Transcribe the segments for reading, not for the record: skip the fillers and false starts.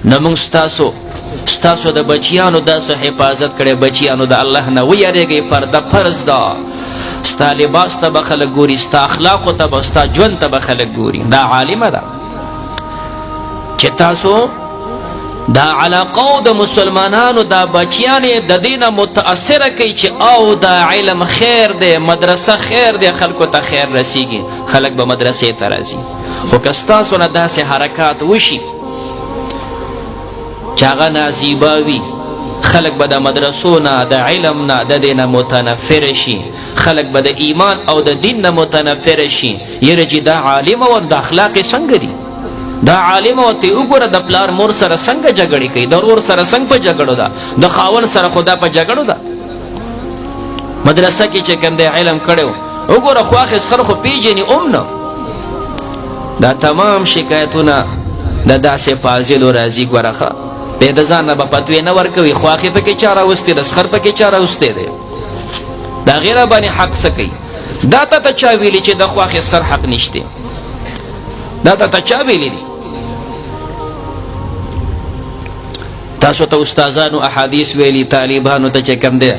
نو موږ ستاسو د بچیانو داسې حفاظت کړی بچیانو د الله نه ویریږئ پرده فرض ده ستا لباس ته به خلک ګوري ستا اخلاقو ته به ستا ژوند ته به خلک ګوري دا عالمه ده چې تاسو دا علاقو د مسلمانانو دا بچیان د دې نه متاثره کوي چې او دا علم خیر دی مدرسه خیر دی خلکو ته خیر رسیږي خلک به مدرسې ته راځي خو که ستاسو نه داسې حرکات وشي چې هغه نازیبه وي خلک به د مدرسو نه د علم نه د دې نه متنفره شي خلک به د ایمان او د دین نه متنفره شي یره چې دا عالمه و د اخلاق څنګه دي دا عالم او ته وګوره د پلار مور سره څنګه جګړې کوي د ورور سره څنګه په جګړو ده د خاون سره خدا په جګړو ده مدرسه کې چې کوم د علم کړو وګوره خواخې سره خو پیژني نه دا تمام شکایتونه د داسې فاضلو راځي ګورخه به د ځان نه به فتوی نه ورکوي خواخې پکې چا راوستې د سخر پکې چا راوستې دی دا غیره باندې حق څه کوي دا ته چا ویلي چې د خواخې سخر حق نشته دا ته چا ویلي دي تاسو ته استادانو احادیث ویلي طالبانو ته چې کوم دی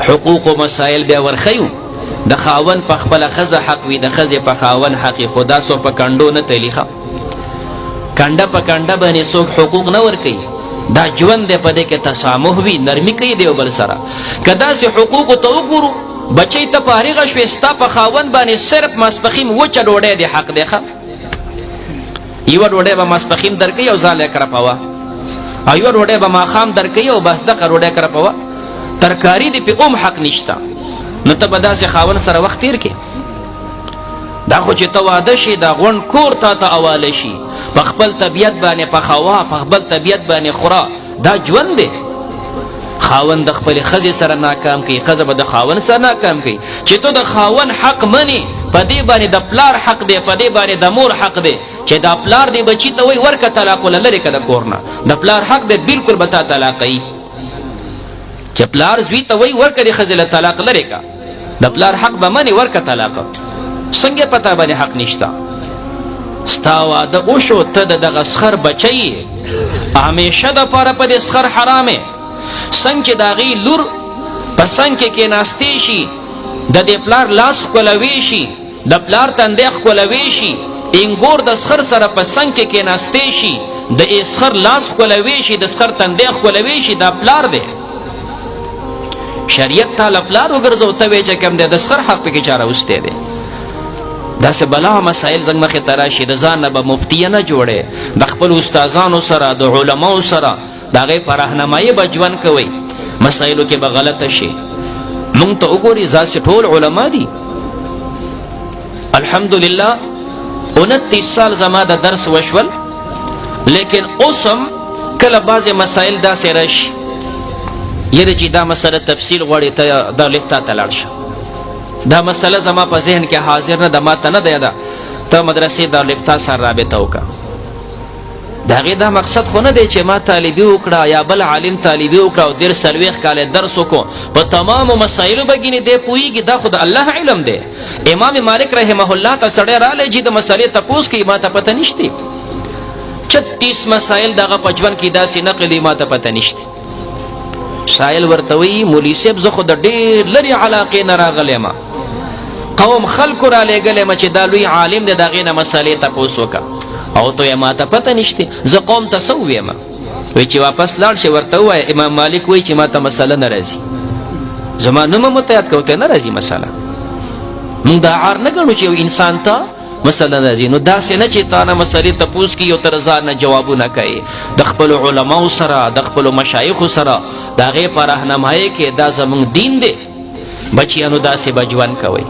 حقوق او مسائل بیا ورخیو د خاون په خپل ښځه حق وي د ښځې په خاون حق خدا سو په کنډو نه تلیخه کنډه په کنډه باندې څوک حقوق نه ورکوي دا ژوند دی په دې کې تسامح وي نرمي کوي د یو بل سره که داسې حقوقو ته وګورو بچی ته فارغه شوې ستا په خاون باندې صرف ماسپخیم وچه ډوډۍ دی حق دی ښه یوه ډوډۍ به ماسپخیم درکوي او ځان یې کرپوه او یوه ډوډۍ به ماښام درکوي او بس دغه ډوډۍ کرپوه ترکاري دې پې حق نشته نو ته به داسې خاون سره وخت تیر کې دا خو چې ته واده شي دا غونډ کور تا ته حواله شي په خپل طبیعت باندې پخوا په خپل طبیعت باندې خورا دا ژوند دی خاون د خپل ښځې سره ناکام کوي ښځه به د خاون سره ناکام کوي چې تو د خاون حق منې په دې باندې د پلار حق دی په دې باندې د مور حق دی چې دا پلار دی بچی ته وایي ورکه طلاق وله لرې که د کور نه د پلار حق دی بلکل به تا طلاقوي چې پلار زوی ته وایي ورکه دې ښځې له طلاق لرې که د پلار حق به منې ورکه طلاقه څنګه پتا باندې حق نشته ستا واده وشو ته د دغه سخر بچی همیشه دپاره په دې سخر حرامې څنګه چې د هغې لور په څنګ کې کېناستې شي د دې پلار لاس ښکلوی شي د پلار تندی ښکلوی شي انګور د سخر سره په څنګ کې کېناستې شي د سخر لاس ښکلوی شي د سخر تندی ښکلوی شي دا پلار دی شریعت تاله پلار وګرځو ته وایې چې کوم دی د سخر حق پکې چا راوستی دی داسې بلا مسایل زنګ مخې ته راشي د ځان نه به مفتیه نه جوړې د خپل استادانو سره د علماو سره د هغې په رهنمایي به ژوند کوئ مسایلو کې به غلطه شي موږ ته وګورئ داسې ټول علما دي الحمدلله 29 سال زما د درس وشول لیکن اوس هم کله بعضې مسایل داسې راشي یره چې دا مسله تفصیل غواړي ته دا لفتا ته لاړ شه دا مسله زما په ذهن کې حاضر نه ده ما ته نه دی ده ته مدرسې دا لفتا سره رابطه وکړه د هغې دا مقصد خو نه دی چې ما طالبي وکړه یا بل عالم طالبي وکړه او 30 کاله درس وکړو په تمامو مسایلو به ګینې دی پوهېږي دا خو د الله علم دی امام مالک رحمه الله ته سړی رالی چې د مسلې تپوس کوي ما ته پته نشته 36 مسایل دغه په ژوند کې داسې نقل دي ما ته پته نشته سائل ورته وایي مولوي صاحب زه خو د ډېر لرې علاقې نه راغلی یم قوم خلکو را لېږلی یم چې دا لوی عالم دی د هغې نه مسلې تپوس وکړه او ته یې ما ته پته نشته زه قوم ته څه وویم وایي چې واپس لاړ شي ورته ووایه امام مالک وایي چې ما ته مسله نه راځي زما نوم هم ورته یاد کړه ورته نه راځي مسله موږ دا عار نه ګڼو چې یو انسان ته مسله نه راځي نو داسې نه چې تا نه مسلې تپوس کړي او تر ځان نه جوابونه کوي د خپلو علماو سره د خپلو مشایخو سره د هغې په رهنمایۍ کې دا زموږ دین دی بچیانو داسې به ژوند کوئ